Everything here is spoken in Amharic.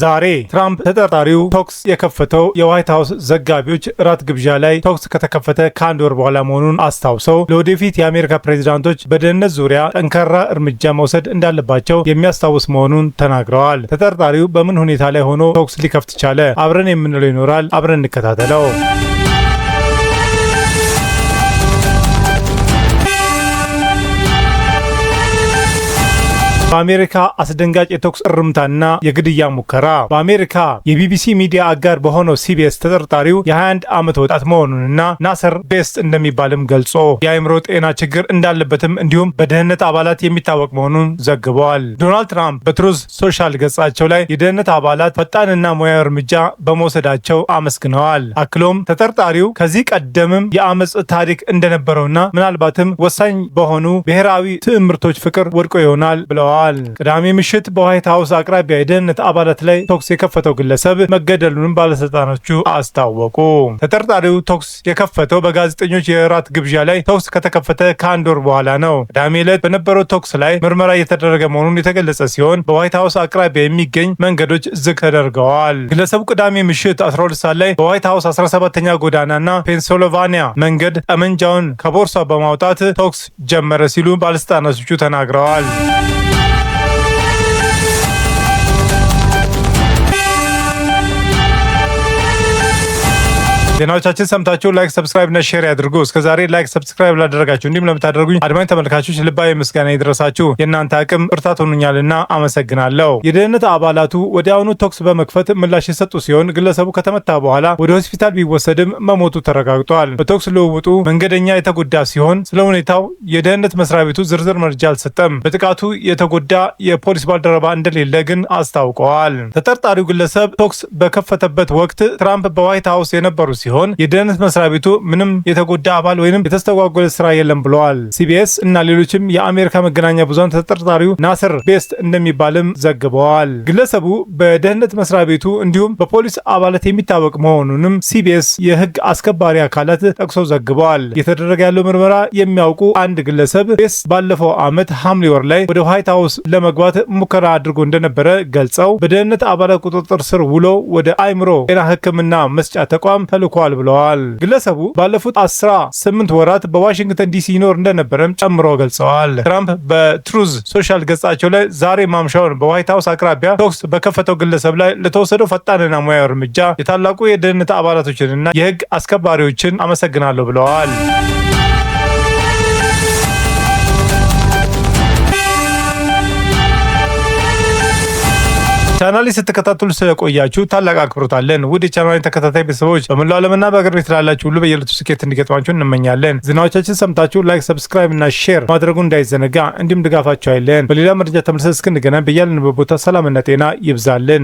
ዛሬ ትራምፕ ተጠርጣሪው ተኩስ የከፈተው የዋይት ሀውስ ዘጋቢዎች እራት ግብዣ ላይ ተኩስ ከተከፈተ ከአንድ ወር በኋላ መሆኑን አስታውሰው ለወደፊት የአሜሪካ ፕሬዚዳንቶች በደህንነት ዙሪያ ጠንካራ እርምጃ መውሰድ እንዳለባቸው የሚያስታውስ መሆኑን ተናግረዋል። ተጠርጣሪው በምን ሁኔታ ላይ ሆኖ ተኩስ ሊከፍት ቻለ? አብረን የምንለው ይኖራል። አብረን እንከታተለው። በአሜሪካ አስደንጋጭ የተኩስ እርምታና የግድያ ሙከራ። በአሜሪካ የቢቢሲ ሚዲያ አጋር በሆነው ሲቢኤስ ተጠርጣሪው የ21 ዓመት ወጣት መሆኑንና ናሰር ቤስት እንደሚባልም ገልጾ የአእምሮ ጤና ችግር እንዳለበትም እንዲሁም በደህንነት አባላት የሚታወቅ መሆኑን ዘግበዋል። ዶናልድ ትራምፕ በትሩዝ ሶሻል ገጻቸው ላይ የደህንነት አባላት ፈጣንና ሙያዊ እርምጃ በመውሰዳቸው አመስግነዋል። አክሎም ተጠርጣሪው ከዚህ ቀደምም የአመፅ ታሪክ እንደነበረውና ምናልባትም ወሳኝ በሆኑ ብሔራዊ ትዕምርቶች ፍቅር ወድቆ ይሆናል ብለዋል። ቅዳሜ ምሽት በዋይት ሀውስ አቅራቢያ የደህንነት አባላት ላይ ተኩስ የከፈተው ግለሰብ መገደሉንም ባለስልጣኖቹ አስታወቁ። ተጠርጣሪው ተኩስ የከፈተው በጋዜጠኞች የእራት ግብዣ ላይ ተኩስ ከተከፈተ ከአንድ ወር በኋላ ነው። ቅዳሜ ዕለት በነበረው ተኩስ ላይ ምርመራ እየተደረገ መሆኑን የተገለጸ ሲሆን በዋይት ሀውስ አቅራቢያ የሚገኝ መንገዶች ዝግ ተደርገዋል። ግለሰቡ ቅዳሜ ምሽት 12 ሰዓት ላይ በዋይት ሀውስ 17ኛ ጎዳናና ፔንሲልቫኒያ መንገድ ጠመንጃውን ከቦርሳው በማውጣት ተኩስ ጀመረ ሲሉ ባለስልጣኖቹ ተናግረዋል። ዜናዎቻችን ሰምታችሁ ላይክ፣ ሰብስክራይብ እና ሼር ያድርጉ። እስከዛሬ ላይክ፣ ሰብስክራይብ ላደረጋችሁ እንዲሁም ለምታደርጉኝ አድማጭ ተመልካቾች ልባዊ ምስጋና ይድረሳችሁ። የእናንተ አቅም ብርታት ሆኑኛልና አመሰግናለሁ። የደህንነት አባላቱ ወዲያውኑ ተኩስ በመክፈት ምላሽ የሰጡ ሲሆን ግለሰቡ ከተመታ በኋላ ወደ ሆስፒታል ቢወሰድም መሞቱ ተረጋግጧል። በተኩስ ልውውጡ መንገደኛ የተጎዳ ሲሆን ስለ ሁኔታው የደህንነት መስሪያ ቤቱ ዝርዝር መረጃ አልሰጠም። በጥቃቱ የተጎዳ የፖሊስ ባልደረባ እንደሌለ ግን አስታውቀዋል። ተጠርጣሪው ግለሰብ ተኩስ በከፈተበት ወቅት ትራምፕ በዋይት ሀውስ የነበሩ ሲሆን የደህንነት መስሪያ ቤቱ ምንም የተጎዳ አባል ወይንም የተስተጓጎለ ስራ የለም ብለዋል። ሲቢኤስ እና ሌሎችም የአሜሪካ መገናኛ ብዙሃን ተጠርጣሪው ናሰር ቤስት እንደሚባልም ዘግበዋል። ግለሰቡ በደህንነት መስሪያ ቤቱ እንዲሁም በፖሊስ አባላት የሚታወቅ መሆኑንም ሲቢኤስ የህግ አስከባሪ አካላት ጠቅሶ ዘግበዋል። እየተደረገ ያለው ምርመራ የሚያውቁ አንድ ግለሰብ ቤስት ባለፈው ዓመት ሐምሌ ወር ላይ ወደ ዋይት ሀውስ ለመግባት ሙከራ አድርጎ እንደነበረ ገልጸው በደህንነት አባላት ቁጥጥር ስር ውሎ ወደ አእምሮ ጤና ሕክምና መስጫ ተቋም ተልኳል ብለዋል። ግለሰቡ ባለፉት 18 ወራት በዋሽንግተን ዲሲ ይኖር እንደነበረም ጨምሮ ገልጸዋል። ትራምፕ በትሩዝ ሶሻል ገጻቸው ላይ ዛሬ ማምሻውን በዋይት ሀውስ አቅራቢያ ተኩስ በከፈተው ግለሰብ ላይ ለተወሰደው ፈጣንና ሙያዊ እርምጃ የታላቁ የደህንነት አባላቶችንና የህግ አስከባሪዎችን አመሰግናለሁ ብለዋል። ቻናሌ ስትከታተሉ ስለቆያችሁ ታላቅ አክብሮት አለን። ውድ የቻናሌ ተከታታይ ቤተሰቦች በመላው ዓለምና በአገር ቤት ላላችሁ ሁሉ በየዕለቱ ስኬት እንዲገጥማችሁ እንመኛለን። ዜናዎቻችን ሰምታችሁ ላይክ፣ ሰብስክራይብ እና ሼር ማድረጉ እንዳይዘነጋ፣ እንዲሁም ድጋፋችሁ አይለን። በሌላ መረጃ ተመልሰን እስክንገናኝ በያለንበት ቦታ ሰላምና ጤና ይብዛልን።